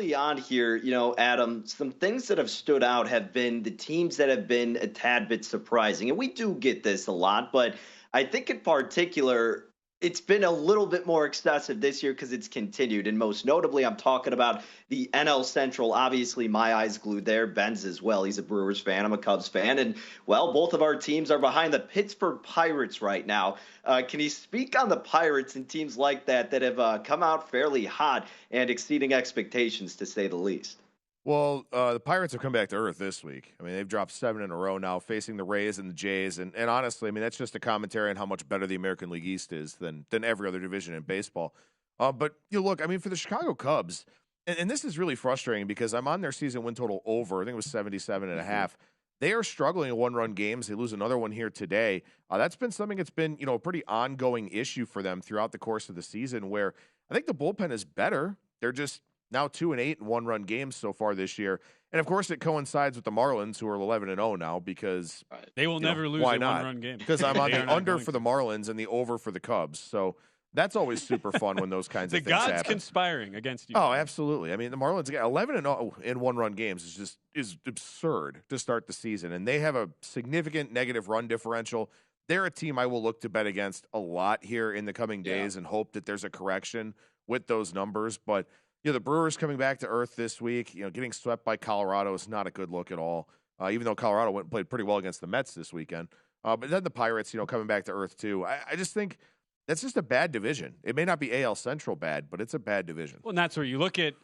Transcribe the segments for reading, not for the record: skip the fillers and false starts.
early on here, Adam, some things that have stood out have been the teams that have been a tad bit surprising. And we do get this a lot, but I think in particular, it's been a little bit more excessive this year because it's continued. And most notably, I'm talking about the NL Central. Obviously, my eyes glued there. Ben's as well. He's a Brewers fan. I'm a Cubs fan. And, well, both of our teams are behind the Pittsburgh Pirates right now. Can you speak on the Pirates and teams like that have come out fairly hot and exceeding expectations, to say the least? Well, the Pirates have come back to earth this week. I mean, they've dropped 7 in a row now, facing the Rays and the Jays. And honestly, I mean, that's just a commentary on how much better the American League East is than every other division in baseball. But look, I mean, for the Chicago Cubs, and this is really frustrating because I'm on their season win total over. I think it was 77.5. They are struggling in one-run games. They lose another one here today. That's been something that's been, a pretty ongoing issue for them throughout the course of the season, where I think the bullpen is better. They're just now 2-8 in one-run games so far this year. And, of course, it coincides with the Marlins, who are 11-0 now, because they will never lose a one-run game. Because I'm on the under for the Marlins and the over for the Cubs. So that's always super fun when those kinds of things happen. The gods conspiring against you. Oh, absolutely. I mean, the Marlins, 11-0 in one-run games is absurd to start the season. And they have a significant negative run differential. They're a team I will look to bet against a lot here in the coming days and hope that there's a correction with those numbers. But the Brewers coming back to earth this week, getting swept by Colorado is not a good look at all, even though Colorado went and played pretty well against the Mets this weekend. But then the Pirates, coming back to earth too. I just think that's just a bad division. It may not be AL Central bad, but it's a bad division. Well, and that's where you look at,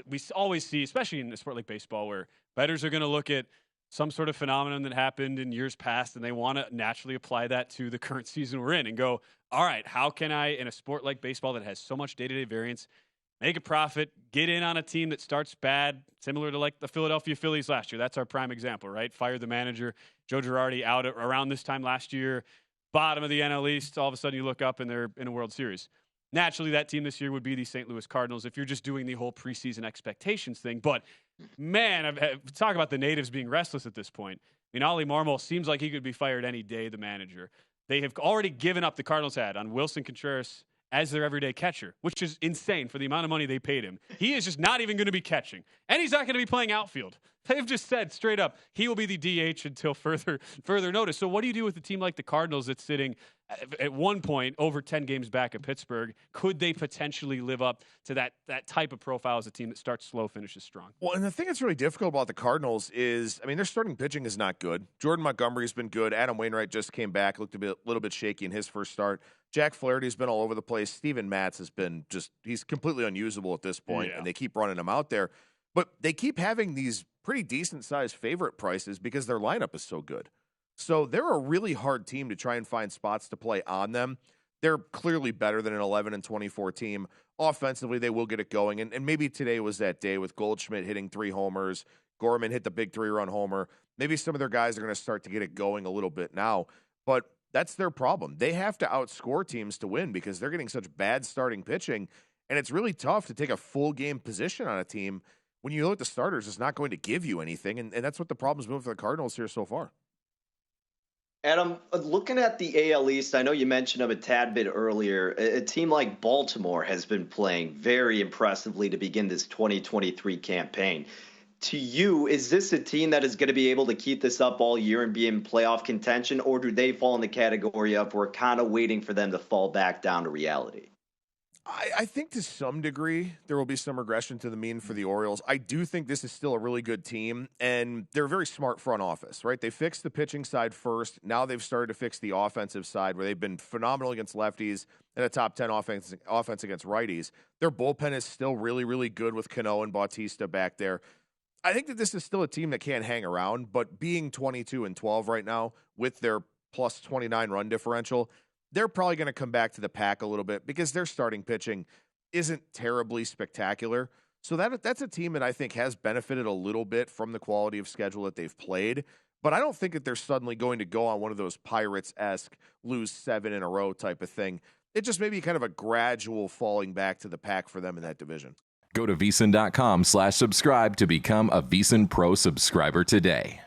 we always see, especially in a sport like baseball, where bettors are going to look at some sort of phenomenon that happened in years past, and they want to naturally apply that to the current season we're in and go, all right, how can I, in a sport like baseball that has so much day-to-day variance, make a profit, get in on a team that starts bad, similar to like the Philadelphia Phillies last year. That's our prime example, right? Fired the manager, Joe Girardi, out around this time last year, bottom of the NL East. All of a sudden you look up and they're in a World Series. Naturally, that team this year would be the St. Louis Cardinals if you're just doing the whole preseason expectations thing. But, man, talk about the natives being restless at this point. I mean, Ollie Marmol seems like he could be fired any day, the manager. They have already given up, the Cardinals had, on Wilson Contreras as their everyday catcher, which is insane for the amount of money they paid him. He is just not even going to be catching, and he's not going to be playing outfield. They've just said straight up he will be the DH until further notice. So what do you do with a team like the Cardinals that's sitting at one point over 10 games back at Pittsburgh? Could they potentially live up to that type of profile as a team that starts slow, finishes strong? Well, and the thing that's really difficult about the Cardinals is, I mean, their starting pitching is not good. Jordan Montgomery's been good. Adam Wainwright just came back, looked a little bit shaky in his first start. Jack Flaherty's been all over the place. Steven Matz has been he's completely unusable at this point, and they keep running him out there. But they keep having these pretty decent-sized favorite prices because their lineup is so good. So they're a really hard team to try and find spots to play on them. They're clearly better than an 11-24 team. Offensively, they will get it going. And maybe today was that day with Goldschmidt hitting 3 homers. Gorman hit the big 3-run homer. Maybe some of their guys are going to start to get it going a little bit now. But that's their problem. They have to outscore teams to win because they're getting such bad starting pitching. And it's really tough to take a full game position on a team when you look at the starters. It's not going to give you anything. And that's what the problem's been for the Cardinals here so far. Adam, looking at the AL East, I know you mentioned them a tad bit earlier. A team like Baltimore has been playing very impressively to begin this 2023 campaign. To you, is this a team that is going to be able to keep this up all year and be in playoff contention, or do they fall in the category of we're kind of waiting for them to fall back down to reality? I think to some degree there will be some regression to the mean for the Orioles. I do think this is still a really good team, and they're a very smart front office, right? They fixed the pitching side first. Now they've started to fix the offensive side where they've been phenomenal against lefties and a top 10 offense against righties. Their bullpen is still really, really good with Cano and Bautista back there. I think that this is still a team that can hang around, but being 22-12 right now with their plus 29 run differential, they're probably going to come back to the pack a little bit because their starting pitching isn't terribly spectacular. So that's a team that I think has benefited a little bit from the quality of schedule that they've played. But I don't think that they're suddenly going to go on one of those Pirates-esque lose 7 in a row type of thing. It just may be kind of a gradual falling back to the pack for them in that division. Go to VSiN.com/subscribe to become a VSiN Pro subscriber today.